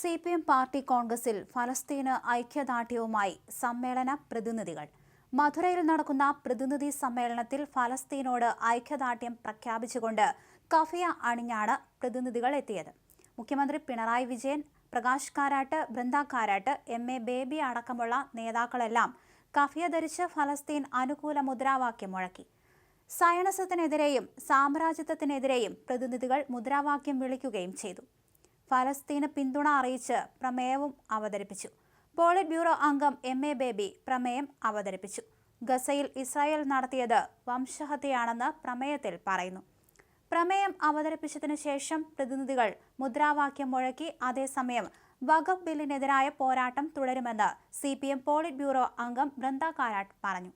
CPM party കോൺഗ്രസിൽ ഫലസ്തീന് ഐക്യദാർഢ്യവുമായി സമ്മേളന പ്രതിനിധികൾ. മധുരയിൽ നടക്കുന്ന പ്രതിനിധി സമ്മേളനത്തിൽ ഫലസ്തീനോട് ഐക്യദാർഢ്യം പ്രഖ്യാപിച്ചുകൊണ്ട് കഫിയ അണിഞ്ഞാണ് പ്രതിനിധികൾ എത്തിയത്. മുഖ്യമന്ത്രി പിണറായി വിജയൻ, പ്രകാശ് കാരാട്ട്, ബൃന്ദ കാരാട്ട്, MA ബേബി അടക്കമുള്ള നേതാക്കളെല്ലാം കഫിയ ധരിച്ച് ഫലസ്തീൻ അനുകൂല മുദ്രാവാക്യം മുഴക്കി. സയണിസത്തിനെതിരെയും സാമ്രാജ്യത്വത്തിനെതിരെയും പ്രതിനിധികൾ മുദ്രാവാക്യം വിളിക്കുകയും ചെയ്തു. ഫലസ്തീന് പിന്തുണ അറിയിച്ച് പ്രമേയവും അവതരിപ്പിച്ചു. പോളിറ്റ് ബ്യൂറോ അംഗം MA ബേബി പ്രമേയം അവതരിപ്പിച്ചു. ഗസയിൽ ഇസ്രായേൽ നടത്തിയത് വംശഹത്യയാണെന്ന് പ്രമേയത്തിൽ പറയുന്നു. പ്രമേയം അവതരിപ്പിച്ചതിനു ശേഷം പ്രതിനിധികൾ മുദ്രാവാക്യം മുഴക്കി. അതേസമയം വഖഫ് ബില്ലിനെതിരായ പോരാട്ടം തുടരുമെന്ന് CPM പോളിറ്റ് ബ്യൂറോ അംഗം ബൃന്ദ കാരാട്ട് പറഞ്ഞു.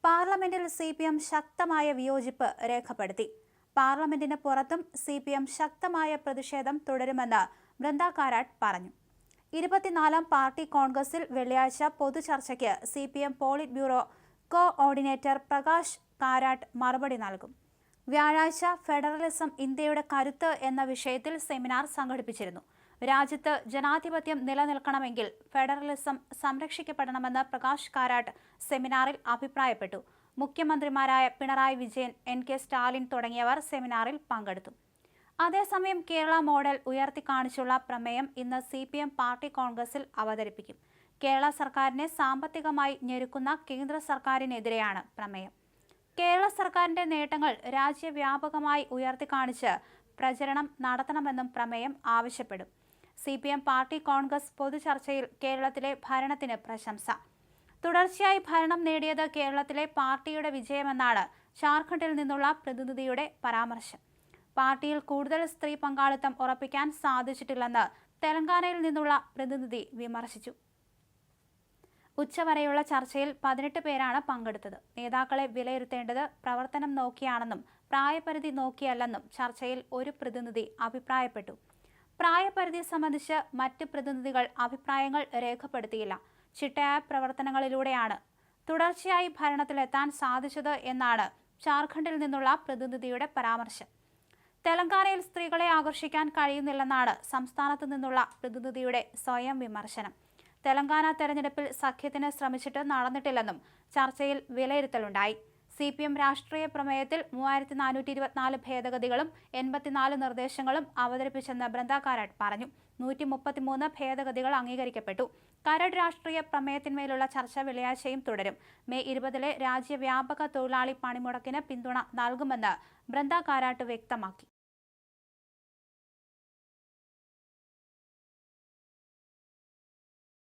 പാർലമെന്റിൽ CPM ശക്തമായ വിയോജിപ്പ് രേഖപ്പെടുത്തി. പാർലമെന്റിന് പുറത്തും CPM ശക്തമായ പ്രതിഷേധം തുടരുമെന്ന് ബൃന്ദ കാരാട്ട് പറഞ്ഞു. 24-ാം പാർട്ടി കോൺഗ്രസിൽ വെള്ളിയാഴ്ച പൊതുചർച്ചയ്ക്ക് CPM polit bureau coordinator Prakash Karat മറുപടി നൽകും. വ്യാഴാഴ്ച ഫെഡറലിസം ഇന്ത്യയുടെ കരുത്ത് എന്ന വിഷയത്തിൽ സെമിനാർ സംഘടിപ്പിച്ചിരുന്നു. രാജ്യത്ത് ജനാധിപത്യം നിലനിൽക്കണമെങ്കിൽ ഫെഡറലിസം സംരക്ഷിക്കപ്പെടണമെന്ന് പ്രകാശ് കാരാട്ട് സെമിനാറിൽ അഭിപ്രായപ്പെട്ടു. മുഖ്യമന്ത്രിമാരായ പിണറായി വിജയൻ, NK സ്റ്റാലിൻ തുടങ്ങിയവർ സെമിനാറിൽ പങ്കെടുത്തു. അതേസമയം കേരള മോഡൽ ഉയർത്തിക്കാണിച്ചുള്ള പ്രമേയം ഇന്ന് CPM പാർട്ടി കോൺഗ്രസിൽ അവതരിപ്പിക്കും. കേരള സർക്കാരിനെ സാമ്പത്തികമായി ഞെരുക്കുന്ന കേന്ദ്ര സർക്കാരിനെതിരെയാണ് പ്രമേയം. കേരള സർക്കാരിന്റെ നേട്ടങ്ങൾ രാജ്യവ്യാപകമായി ഉയർത്തിക്കാണിച്ച് പ്രചരണം നടത്തണമെന്നും പ്രമേയം ആവശ്യപ്പെടും. CPM പാർട്ടി കോൺഗ്രസ് പൊതുചർച്ചയിൽ കേരളത്തിലെ ഭരണത്തിന് പ്രശംസ. തുടർച്ചയായി ഭരണം നേടിയത് കേരളത്തിലെ പാർട്ടിയുടെ വിജയമെന്നാണ് ജാർഖണ്ഡിൽ നിന്നുള്ള പ്രതിനിധിയുടെ പരാമർശം. പാർട്ടിയിൽ കൂടുതൽ സ്ത്രീ പങ്കാളിത്തം ഉറപ്പിക്കാൻ സാധിച്ചിട്ടില്ലെന്ന് തെലങ്കാനയിൽ നിന്നുള്ള പ്രതിനിധി വിമർശിച്ചു. ഉച്ചവരെയുള്ള ചർച്ചയിൽ 18 പേരാണ് പങ്കെടുത്തത്. നേതാക്കളെ വിലയിരുത്തേണ്ടത് പ്രവർത്തനം നോക്കിയാണെന്നും പ്രായപരിധി നോക്കിയല്ലെന്നും ചർച്ചയിൽ ഒരു പ്രതിനിധി അഭിപ്രായപ്പെട്ടു. പ്രായപരിധി സംബന്ധിച്ച് മറ്റ് പ്രതിനിധികൾ അഭിപ്രായങ്ങൾ രേഖപ്പെടുത്തിയില്ല. ചിട്ടയായ പ്രവർത്തനങ്ങളിലൂടെയാണ് തുടർച്ചയായി ഭരണത്തിലെത്താൻ സാധിച്ചത് എന്നാണ് ജാർഖണ്ഡിൽ നിന്നുള്ള പ്രതിനിധിയുടെ പരാമർശം. തെലങ്കാനയിൽ സ്ത്രീകളെ ആകർഷിക്കാൻ കഴിയുന്നില്ലെന്നാണ് സംസ്ഥാനത്തു നിന്നുള്ള പ്രതിനിധിയുടെ സ്വയം വിമർശനം. തെലങ്കാന തെരഞ്ഞെടുപ്പിൽ സഖ്യത്തിന് ശ്രമിച്ചിട്ട് നടന്നിട്ടില്ലെന്നും ചർച്ചയിൽ വിലയിരുത്തലുണ്ടായി. CPM രാഷ്ട്രീയ പ്രമേയത്തിൽ 3424 ഭേദഗതികളും 84 നിർദ്ദേശങ്ങളും അവതരിപ്പിച്ചെന്ന് ബൃന്ദ കാരാട്ട് പറഞ്ഞു. 133 ഭേദഗതികൾ അംഗീകരിക്കപ്പെട്ടു. കരട് രാഷ്ട്രീയ പ്രമേയത്തിന്മേലുള്ള ചർച്ച വെള്ളിയാഴ്ചയും തുടരും. മെയ് 20-ലെ രാജ്യവ്യാപക തൊഴിലാളി പണിമുടക്കിന് പിന്തുണ നൽകുമെന്ന് ബൃന്ദ കാരാട്ട് വ്യക്തമാക്കി.